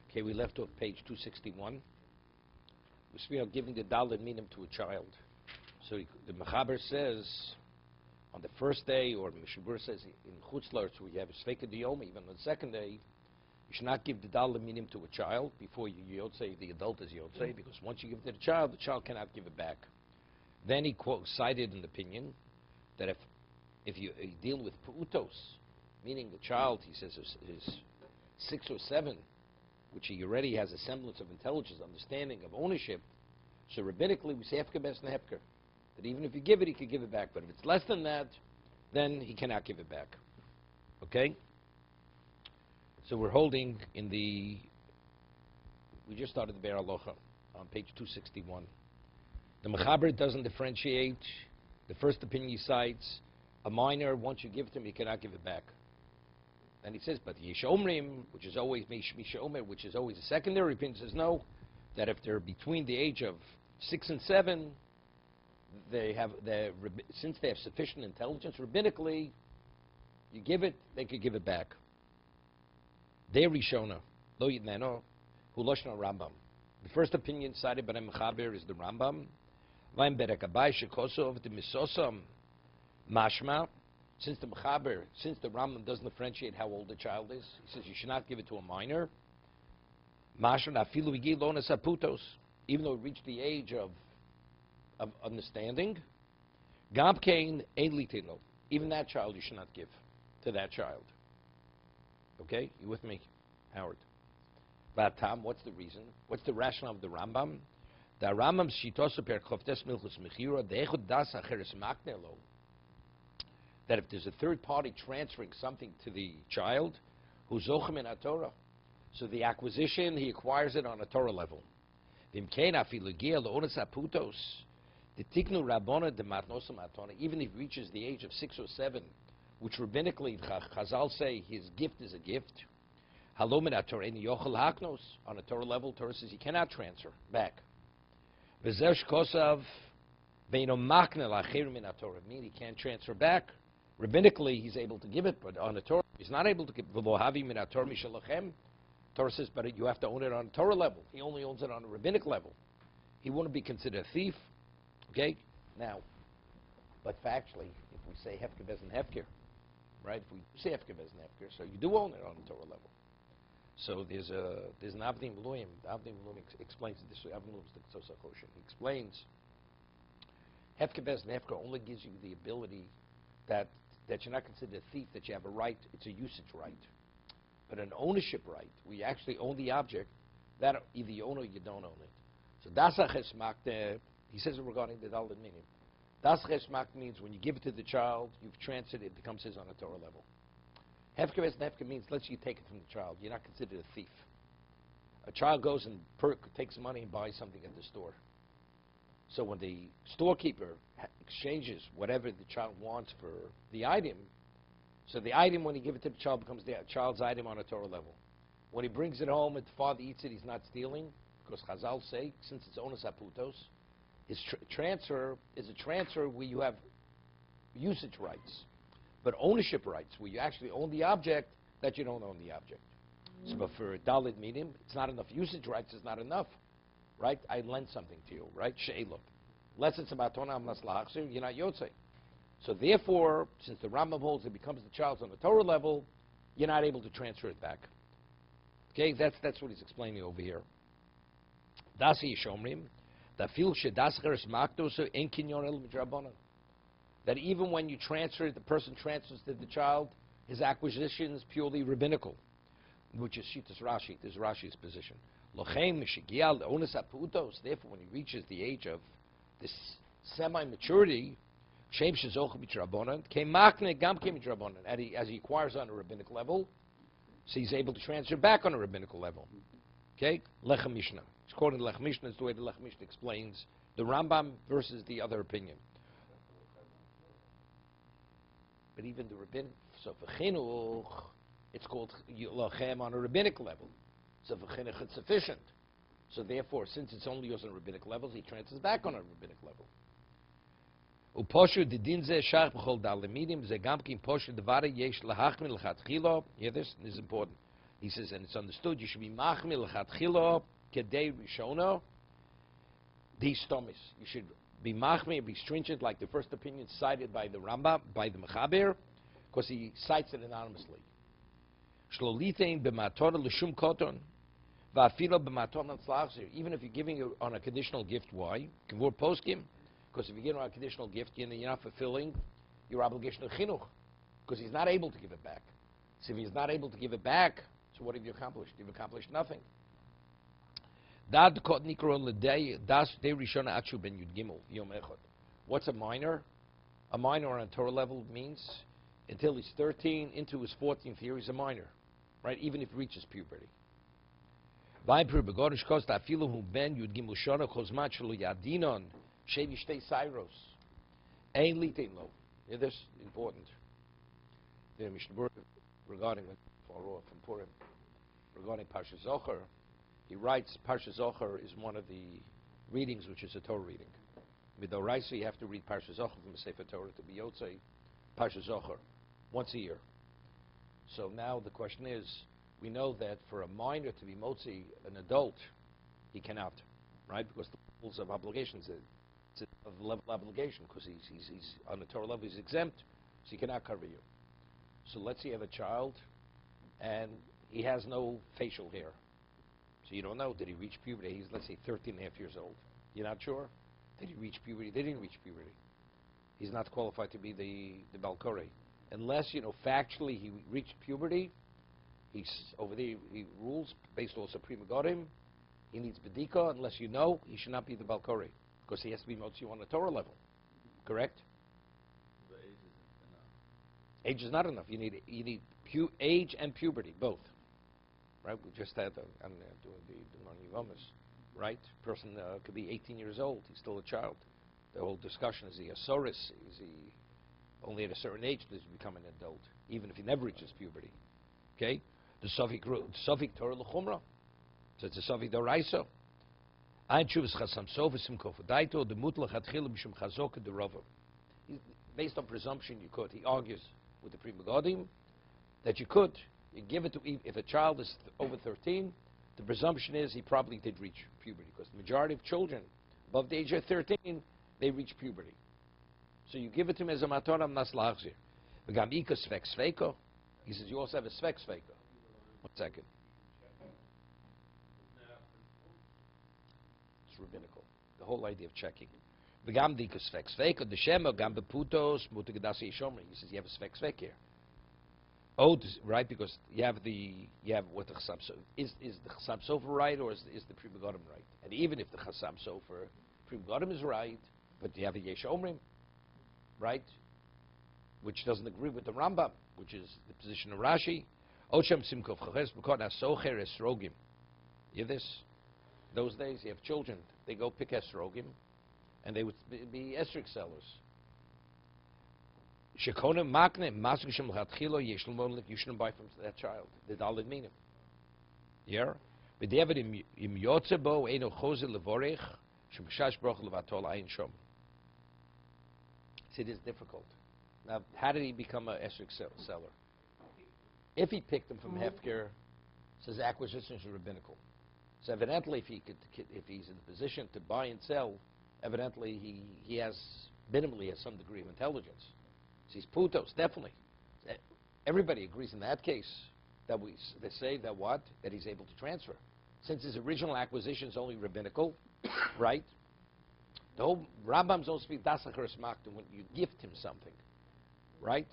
Okay, we left off page 261. We speak of giving the daled minim to a child. So the Mechaber says, on the first day, or Mishna Berura says in Chutzlar, so we have a Sveka Diyom, even on the second day, you should not give the daled minim to a child before you Yotzei, the adult is Yotzei, because once you give it to the child cannot give it back. Then he cited an opinion that if you deal with Pu'utos, meaning the child, he says, is 6 or 7, which he already has a semblance of intelligence, understanding of ownership, so rabbinically we say Hefker Bes Nehefker, that even if you give it, he could give it back. But if it's less than that, then he cannot give it back. Okay? So we're holding in we just started the Be'er Alocha on page 261. The Mechaber doesn't differentiate. The first opinion he cites, a minor, once you give it to him, he cannot give it back. And he says, but Yesh Omrim, which is always Misha Omer, which is always a secondary opinion, says no, that if they're between the age of 6 and 7, since they have sufficient intelligence, rabbinically, you give it, they could give it back. They Rishona, Lo Yidneno, Hu Loshna Rambam. The first opinion cited by the Mechaber is the Rambam. Vaim Berakabai Shekosov, the Misosam, Mashma. Since the Rambam doesn't differentiate how old the child is, he says you should not give it to a minor. Even though it reached the age of understanding, even that child you should not give to that child. Okay, you with me, Howard? Tom, what's the reason? What's the rationale of the Rambam? The Rambam's shitosu per choftes milchus mechira deechud das acheres maknelo. That if there's a third party transferring something to the child, who's zochem in Torah, so the acquisition, he acquires it on a Torah level. Even if he reaches the age of 6 or 7, which rabbinically Chazal say his gift is a gift, on a Torah level, Torah says he cannot transfer back. Meaning he can't transfer back. Rabbinically, he's able to give it, but on the Torah, he's not able to give it. Torah says, but you have to own it on a Torah level. He only owns it on a rabbinic level. He wouldn't be considered a thief. Okay? Now, but factually, if we say Hefker Bez and Hefker, right? If we say Hefker Bez and Hefker, so you do own it on a Torah level. So there's an Avdim Elohim. The Avdim Elohim explains it this way. Avdim Elohim is the Tzosach. He explains Hefker Bez and Hefker only gives you the ability that you're not considered a thief, that you have a right, it's a usage right. But an ownership right, where you actually own the object, that either you own it or you don't own it. So das chesmak, he says it regarding the daled minim. Das chesmak means when you give it to the child, you've transferred it, it becomes his on a Torah level. Hefker Bez Nefker means let's you take it from the child. You're not considered a thief. A child goes and takes money and buys something at the store. So when the storekeeper exchanges whatever the child wants for the item, so the item, when he gives it to the child, becomes the child's item on a Torah level. When he brings it home and the father eats it, he's not stealing, because Chazal say, since it's onus aputos, his transfer is a transfer where you have usage rights. But ownership rights, where you actually own the object, that you don't own the object. So but for daled minim, it's not enough. Usage rights is not enough. Right? I lent something to you, right? She'elot. Unless it's about tonam naslachsir, you're not yotzei. So therefore, since the Rambam holds it becomes the child's on the Torah level, you're not able to transfer it back. Okay, that's what he's explaining over here. Dasi Yishomrim, that fil shedascheres makdoso en kinyon el midrabanan. That even when you transfer it, the person transfers to the child, his acquisition is purely rabbinical, which is Shitas Rashi. This is Rashi's position. Therefore, when he reaches the age of this semi-maturity, as he acquires on a rabbinic level, so he's able to transfer back on a rabbinical level. Okay? Lechem Mishnah. It's quoted Lechem Mishnah. It's the way the Lechem Mishnah explains the Rambam versus the other opinion. But even the rabbinic, so for chinuch, it's called lachem on a rabbinic level. So for chinuch, it's sufficient. So therefore, since it's only used on rabbinic levels, he transfers back on a rabbinic level. Uposhu didin ze shach b'chol daled minim ze gam kim poshu devare yesh lahachmin l'chatchila. Hear this? This is important. He says, and it's understood, you should be machmir l'chatchila kedei rishono these stomis. You should be machmir, be stringent, like the first opinion cited by the Rambam, by the Mechaber, because he cites it anonymously. Shlolitein b'mator l'shum koton, va'afilo b'mator l'tzlachzir. Even if you're giving it on a conditional gift, why? Kavur poskim, because if you give it on a conditional gift, you're not fulfilling your obligation of chinuch, because he's not able to give it back. So if he's not able to give it back, so what have you accomplished? You've accomplished nothing. What's a minor? A minor on a Torah level means until he's 13, into his 14th year, he's a minor, right? Even if he reaches puberty. This is important. The Mishna Berura regarding from Purim, regarding Pashas Zohar, he writes Pashas Zohar is one of the readings which is a Torah reading. Midoraisa, you have to read Pashas Zohar from the Sefer Torah to be Yotzei Pashas Zohar once a year. So now the question is, we know that for a minor to be Motzi, an adult, he cannot, right? Because the rules of obligations, it's a level of obligation, because he's on the Torah level, he's exempt, so he cannot cover you. So let's say you have a child, and he has no facial hair. So you don't know, did he reach puberty? He's, let's say, 13 and a half years old. You're not sure? Did he reach puberty? They didn't reach puberty. He's not qualified to be the Balkore. Unless, factually he reached puberty, he's over there, he rules based on Supreme Godim. He needs Bedika. Unless you know, he should not be the Balkore, because he has to be Motzi on the Torah level. Correct? The age isn't enough. Age is not enough. You need age and puberty, both. Right? We just had, I'm doing the Yomas, right? Person could be 18 years old. He's still a child. The whole discussion, is he a Soris? Is he only at a certain age does he become an adult, even if he never reaches puberty? Okay? The Sofik Torah L'chumra. So it's a Sofik Doraisa. Ein Shuvas Chasam Sofa Simkof Daito, the Mutla Chatchila B'Shem Chazoka the Rava. Based on presumption, you could. He argues with the Pri Megadim that you could. You give it to, if a child is over 13, the presumption is he probably did reach puberty, because the majority of children above the age of 13, they reach puberty. So you give it to him as a matoram naslachzir. V'gamika svek sveiko. He says you also have a svek sveiko. 1 second. It's rabbinical. The whole idea of checking. V'gamdika svek sveiko. The shemo gambe putos mutagdasi yishomri. He says you have a svek svek here. Oh, right, because you have what the Chasam Sofer is the Chasam Sofer right, or is the Pri Megadim right? And even if the Chasam Sofer Pri Megadim is right, but you have a Yesh Omrim, right, which doesn't agree with the Rambam, which is the position of Rashi. Ochem Simkov Chaches B'Kon Asocher Esrogim. You hear this? Those days you have children, they go pick Esrogim, and they would be Esrik sellers. You shouldn't buy from that child. The Daled Minim. Yeah? It is difficult. Now, how did he become an Esrik seller? If he picked them from Hefker, says acquisitions are rabbinical. So evidently, if he's in the position to buy and sell, evidently he has minimally has some degree of intelligence. So he's putos, definitely. Everybody agrees in that case that they say that what? That he's able to transfer. Since his original acquisition is only rabbinical, right? The whole Rambam's don't speak dasachar smaktim when you gift him something, right?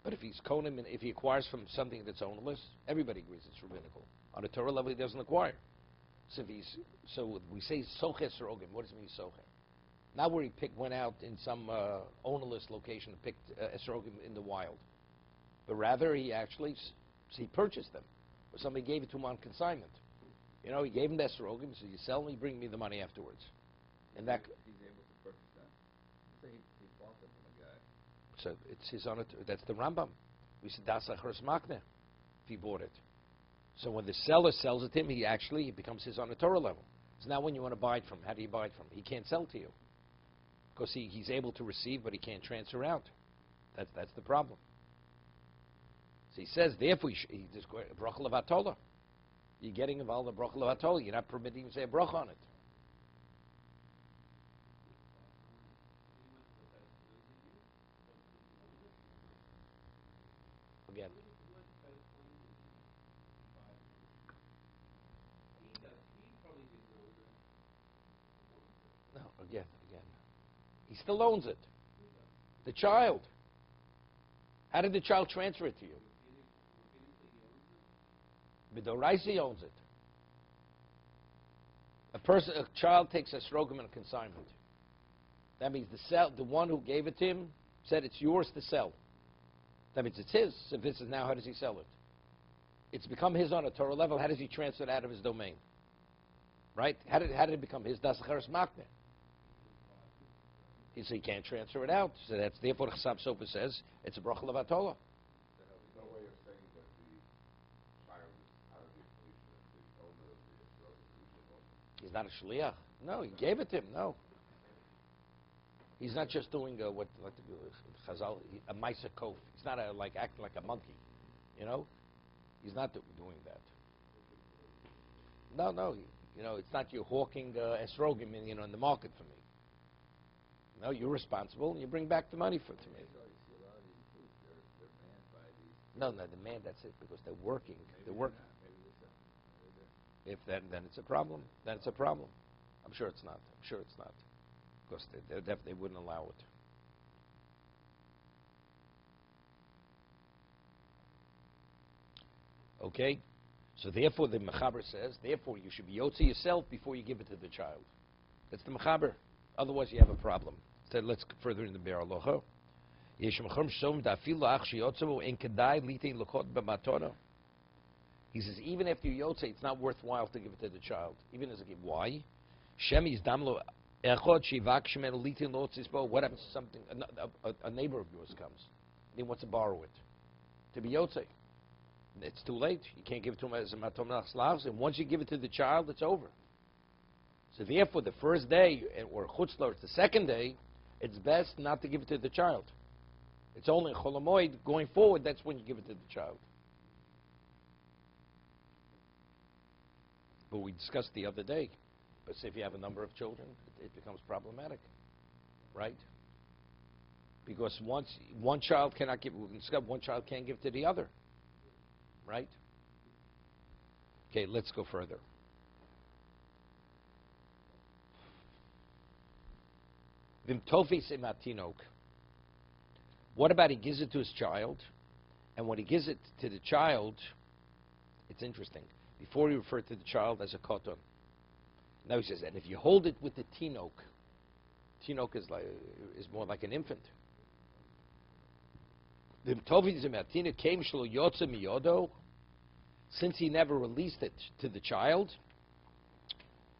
But if he's konim and if he acquires from something that's ownerless, everybody agrees it's rabbinical. On a Torah level, he doesn't acquire. So we say soches rogim. What does it mean socher? Not where he went out in some ownerless location and picked esrogim in the wild, but rather he purchased them, or somebody gave it to him on consignment. He gave him the esrogim, so you sell them, you bring me the money afterwards. And that he's able to purchase them. So he bought them from a guy. So it's his honor. That's the Rambam. We said dasachar smakne if he bought it. So when the seller sells it to him, he becomes his on a Torah level. So now when you want to buy it from, how do you buy it from? He can't sell to you. Because he's able to receive, but he can't transfer out. That's the problem. So he says, therefore, he just bracha levatola. You're getting involved in bracha levatola. You're not permitting him to say a bracha on it. Again. No, again. He still owns it. The child. How did the child transfer it to you? Midoraisi owns it. A child takes a srogim and a consignment. That means the one who gave it to him said it's yours to sell. That means it's his. So this is now, how does he sell it? It's become his on a Torah level. How does he transfer it out of his domain? Right? How did it become his? Das Acharis Makne. So he can't transfer it out. So that's therefore the Chasam Sofer says it's a bracha levatola. No way of saying that the child is out of the owner of the He's not a shliach. No, he gave it to him. No. He's not just doing what the Chazal, a Maisa Kof. He's not acting like a monkey, you know. He's not doing that. No, it's not you hawking esrogim in the market for me. No, you're responsible, and you bring back the money to me. No, the man. That's it, because they're working. They're working. If then it's a problem. Then it's a problem. I'm sure it's not. Because they definitely wouldn't allow it. Okay? So therefore the Mechaber says, therefore you should be yotze yourself before you give it to the child. That's the Mechaber. Otherwise you have a problem. So let's further in the Be'er Aloha. He says, even after you yotze, it's not worthwhile to give it to the child. Even as a gift. Why? What happens to something, a neighbor of yours comes, and he wants to borrow it to be yotze? It's too late. You can't give it to him as a matom nachslavs, and once you give it to the child, it's over. So therefore, the first day, or chutzlar, the second day, it's best not to give it to the child. It's only in Chol Hamoed, going forward, that's when you give it to the child. But we discussed the other day, but say if you have a number of children, it becomes problematic, right? Because once one child cannot give, we discussed one child can't give to the other, right? Okay, let's go further. What about he gives it to his child, and when he gives it to the child, it's interesting. Before he referred to the child as a koton. Now he says, and if you hold it with the tinok is more like an infant. Since he never released it to the child,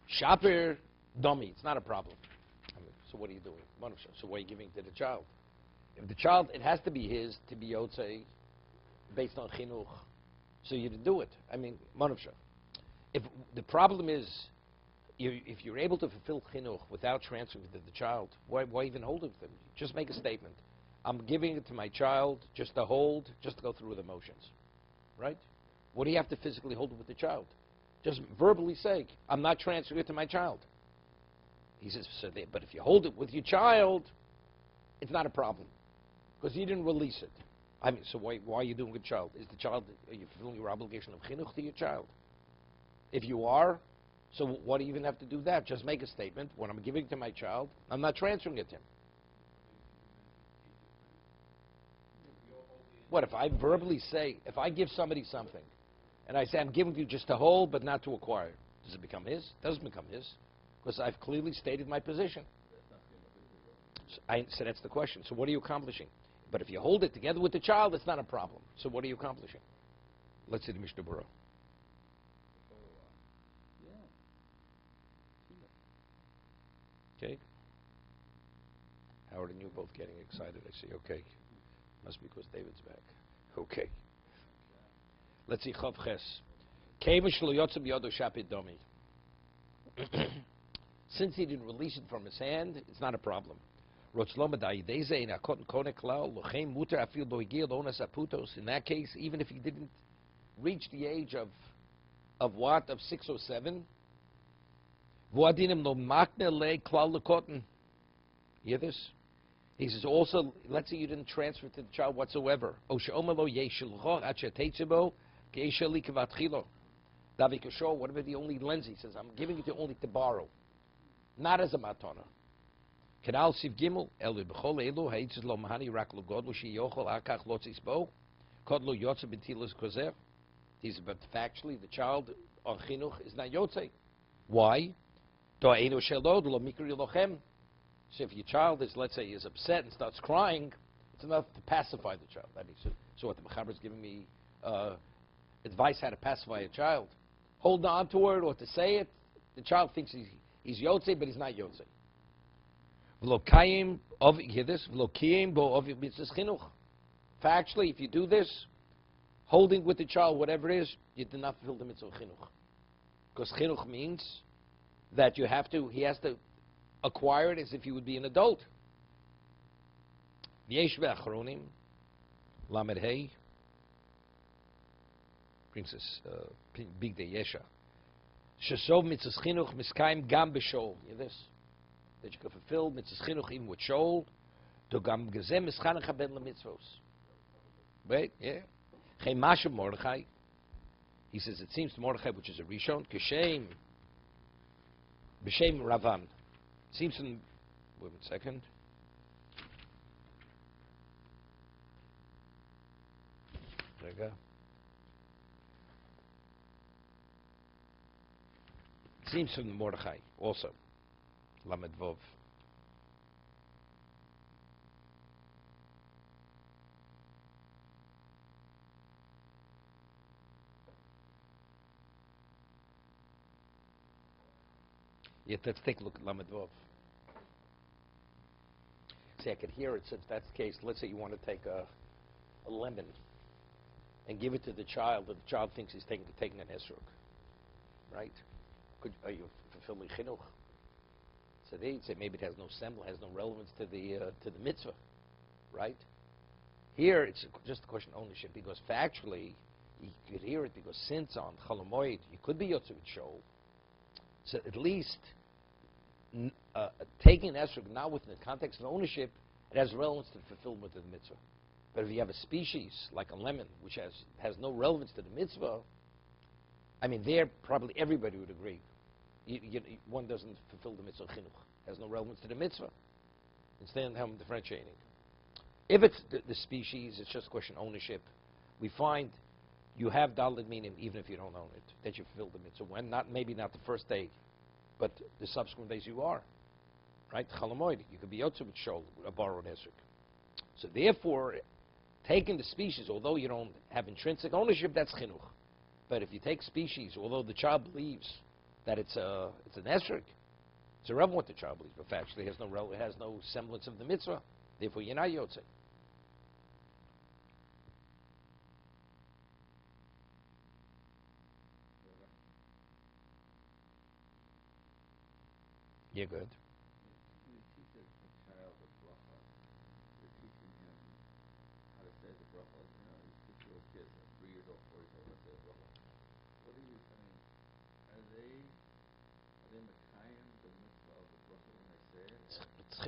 shaper dummy, it's not a problem. So what are you doing? So what are you giving to the child? If the child, it has to be his to be yotze based on chinuch. So you do it. I mean, manavsha. If the problem is, if you're able to fulfill chinuch without transferring it to the child, why even hold it with them? Just make a statement. I'm giving it to my child just to hold, just to go through the motions. Right? What do you have to physically hold it with the child? Just verbally say, I'm not transferring it to my child. He says, but if you hold it with your child, it's not a problem. Because you didn't release it. I mean, so why are you doing it with child? Are you fulfilling your obligation of chinuch to your child? If you are, so what do you even have to do that? Just make a statement. When I'm giving it to my child, I'm not transferring it to him. What if I verbally say, if I give somebody something, and I say I'm giving you just to hold but not to acquire, does it become his? It doesn't become his, because I've clearly stated my position. So that's the question. So what are you accomplishing? But if you hold it together with the child, it's not a problem. So what are you accomplishing? Let's see the Mishna Berura. Okay. Howard and you both getting excited. I see. Okay. Must be because David's back. Okay. Let's see Chav Ches. Since he didn't release it from his hand, it's not a problem. In that case, even if he didn't reach the age of what? Of 6 or 7. Hear this? He says also, let's say you didn't transfer to the child whatsoever. What about the only lens? He says, I'm giving it to only to borrow, not as a matana. Kedal Siv Gimel, Elu B'chol Elu, Haitzis Lo Mahani Rak Lo God, Shi Yochel Akach Lotzis Bo, Kod Lo Yotze B'Tilas Kozer. He says, but factually, the child on Chinuch is not Yotze. Why? Do Einu Shelod Lo Mikri Lochem. So if your child is, let's say, is upset and starts crying, it's enough to pacify the child. That is, so what the Mechaber is giving me advice how to pacify a child. Hold on to it or to say it. The child thinks he's Yotze, but he's not Yotze. Hear this? Factually, if you do this, holding with the child, whatever it is, you do not fulfill the mitzvah of chinuch. Because chinuch means that he has to acquire it as if he would be an adult. V'yesh ve'achronim, lamed hey, brings us big day yesha. Shesov mitzvah chinuch miskayim gam b'shol. Hear this? That you can fulfill mitzvah chinuch even with shol, to gam gezem mischanach haben lemitzvos. Wait, yeah. Cheimash of Mordechai. He says it seems to Mordechai, which is a rishon, kishem, b'shem Ravan. It seems to. Wait a second. There you go. It seems from Mordechai also. Lamed Vov. Yeah, let's take a look at Lamed Vov. See, I could hear it. Since that's the case, let's say you want to take a lemon and give it to the child, and the child thinks he's taking an esrog, right? Are you fulfilling chinuch? So they'd say maybe it has no semblance, has no relevance to the mitzvah, right? Here it's just a question of ownership, because factually you could hear it, because since on Chalamoid you could be Yotzei with Shol, so at least taking an esrog now within the context of ownership, it has relevance to the fulfillment of the mitzvah. But if you have a species like a lemon, which has no relevance to the mitzvah, I mean, there probably everybody would agree. One doesn't fulfill the mitzvah chinuch, has no relevance to the mitzvah. Instead, I'm differentiating. If it's the species, it's just a question of ownership. We find you have daled minim even if you don't own it, that you fulfill the mitzvah. When? Maybe not the first day, but the subsequent days you are. Right? Chalamoid, you could be Yotzei with Shol, a borrowed esrog. So therefore, taking the species, although you don't have intrinsic ownership, that's chinuch. But if you take species, although the child believes that it's an esrog, it's irrelevant what the child believes, but factually it has no semblance of the mitzvah. Therefore, you're not Yotzei. Yeah, good. You teach a child a bracha. You're teaching him how to say the bracha. You teach little kids, 3 years old, 4 years old, how to say the bracha. What are you saying? Are they mekayim the mitzvah of the bracha when they say it?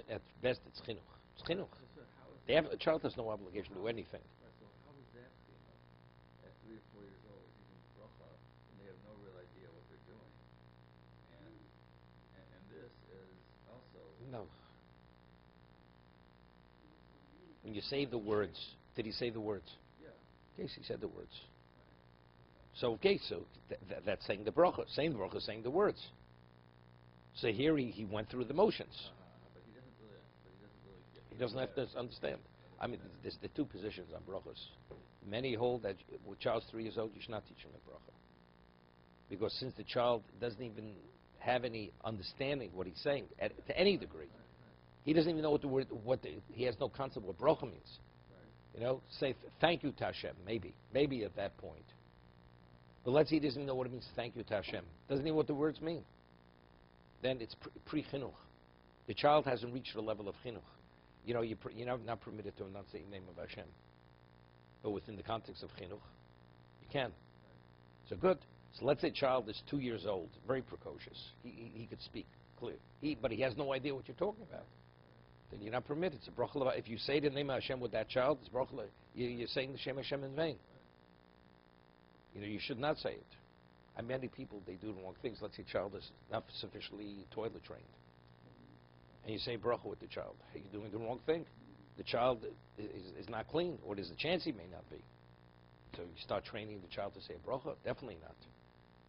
At best, it's chinuch. It's chinuch. So a child has no obligation to do anything. Right, so how is that at 3 or 4 years old, teaching the bracha, and they have no real idea what they're doing? And this is also... No. When you say the words, did he say the words? Yeah. Okay, so he said the words. So, okay, so that's saying the bracha. Saying the bracha is saying the words. So here he went through the motions. But he doesn't really get... He doesn't have to understand. I mean, there's the two positions on brachas. Many hold that when a child's 3 years old, you should not teach him a bracha. Because since the child doesn't even have any understanding of what he's saying, to any degree, he doesn't even know what the word, he has no concept of what bracha means. You know, say thank you to Hashem, maybe at that point. But let's say he doesn't even know what it means to thank you to Hashem. Doesn't even know what the words mean. Then it's pre-chinuch. The child hasn't reached the level of chinuch. You know, you're not permitted to enunciate the name of Hashem. But within the context of chinuch, you can. So good. So let's say a child is 2 years old, very precocious. He could speak clear. But he has no idea what you're talking about. Then you're not permitted. It's a bracha leva. If you say the name of Hashem with that child, it's bracha leva. You're saying the Shem Hashem in vain. You know, you should not say it. And many people, they do the wrong things. Let's say a child is not sufficiently toilet trained. And you say bracha with the child. Hey, you're doing the wrong thing. The child is not clean, or there's a chance he may not be. So you start training the child to say bracha? Definitely not.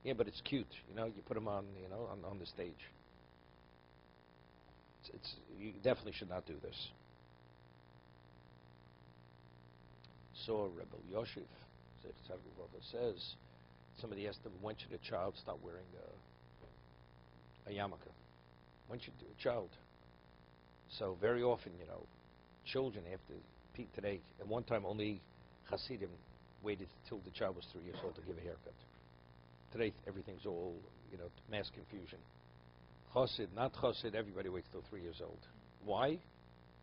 Yeah, but it's cute. You know, you put him on, you know, on the stage. You definitely should not do this. So Rebbe Yoshev says, somebody asked him, when should a child start wearing a yarmulke? When should a child? So very often, you know, children after today, at one time only Hasidim waited till the child was 3 years old to give a haircut. Today everything's all, you know, mass confusion. Chassid, not chassid, everybody waits till 3 years old. Why?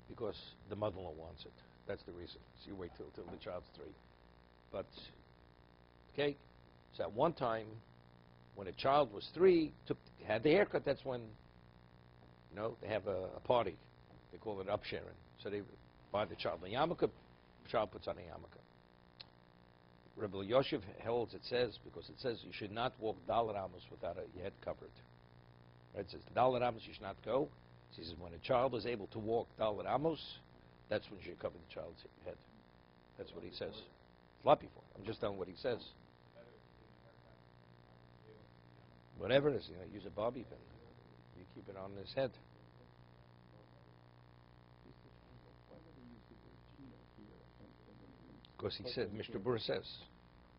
Because the mother-in-law wants it. That's the reason. So you wait till the child's 3. But, okay, so at one time, when a child was 3, had the haircut, that's when, you know, they have a party. They call it upsharing. So they buy the child a yarmulke, the child puts on a yarmulke. Rebbe Yoshev holds, it says you should not walk Dalet Amos without your head covered. Right? It says Dalet Amos you should not go. He says when a child is able to walk Dalet Amos, that's when you should cover the child's head. That's what he says. Sloppy for him. I'm just telling what he says. Whatever it is, you know, use a bobby pin. You keep it on his head. Because he said, Mishna Berura says,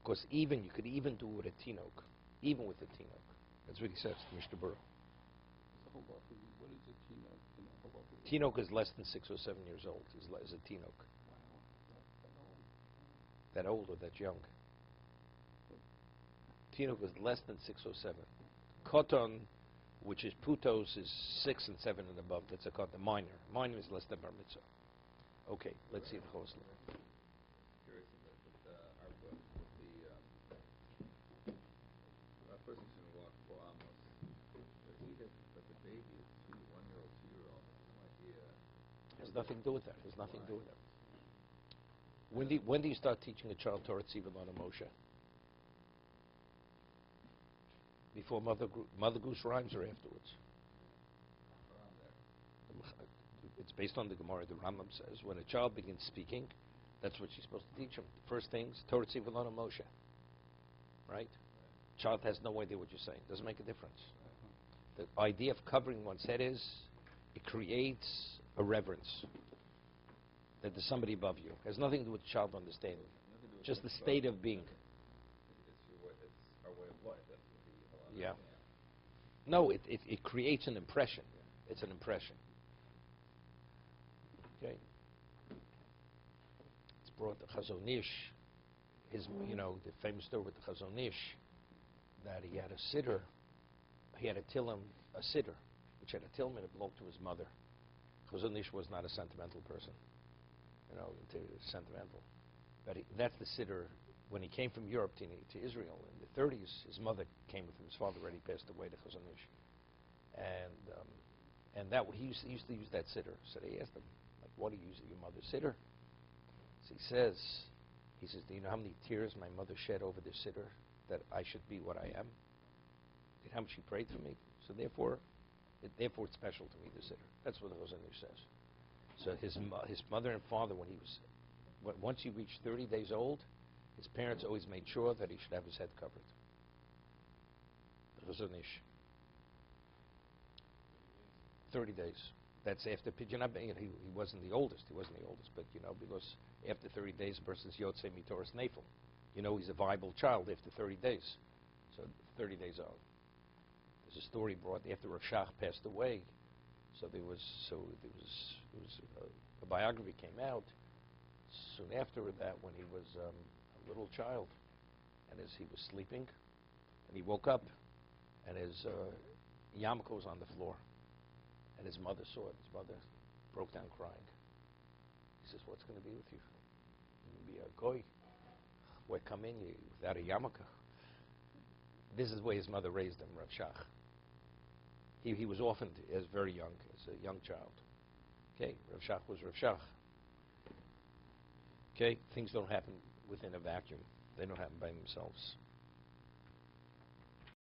because you could even do it with a tinok, even with a tinok. That's what he says, Mishna Berura. So what is a tinok? Tinok is less than 6 or 7 years old. Is a tinok. That old or that young. Tinok is less than 6 or 7. Koton, which is putos, is 6 and 7 and above. That's a koton. Minor. Minor is less than bar mitzvah. Okay, let's see the closely. Curious with our book, with a person shouldn't walk for Amos, but the baby is 1-year-old, 2-year-old, no idea. Has nothing to do with that. Has nothing to do with that. When do you start teaching a child Torah Tzivah on Moshe? Before Mother Goose rhymes or afterwards? Around there. It's based on the Gemara. The Rambam says when a child begins speaking, that's what she's supposed to teach him. First things, Torah Tzivah on Moshe. Right? Child has no idea what you're saying. Doesn't make a difference. The idea of covering one's head is it creates a reverence that there's somebody above you. It has nothing to do with the child understanding. Just the state of being. It's our way of life. That's what we Yeah. No, it creates an impression. It's an impression. Okay. It's brought the Chazon Ish, the famous story with the Chazon Ish, that he had a siddur. He had a tillim, a siddur, which had a tillim and it belonged to his mother. Chazon Ish was not a sentimental person, sentimental. But that's the siddur. When he came from Europe to Israel in the 30s, his mother came with him. His father already passed away, the Chazon Ish. And that he used to use that siddur. So they asked him, like, what do you use your mother's siddur? So he says, do you know how many tears my mother shed over this siddur that I should be what I am? And how much she prayed for me? So therefore it's special to me, the siddur. That's what the Chazon Ish says. So his mother and father, once he reached 30 days old, his parents always made sure that he should have his head covered. The Chazon Ish. 30 days. That's after Pidyon. He wasn't the oldest. But because after 30 days, a person's Yotzei Mitoras Nefel. He's a viable child after 30 days. So 30 days old. There's a story brought after Rav Shach passed away. So there was a biography came out soon after that when he was a little child, and as he was sleeping, and he woke up, and his yarmulke was on the floor, and his mother saw it. His mother broke down crying. He says, what's going to be with you? You're going to be a goy. Why come in you without a yarmulke? This is the way his mother raised him, Rav Shach. He was orphaned as very young, as a young child. Okay, Rav Shach was Rav Shach. Okay, things don't happen within a vacuum. They don't happen by themselves.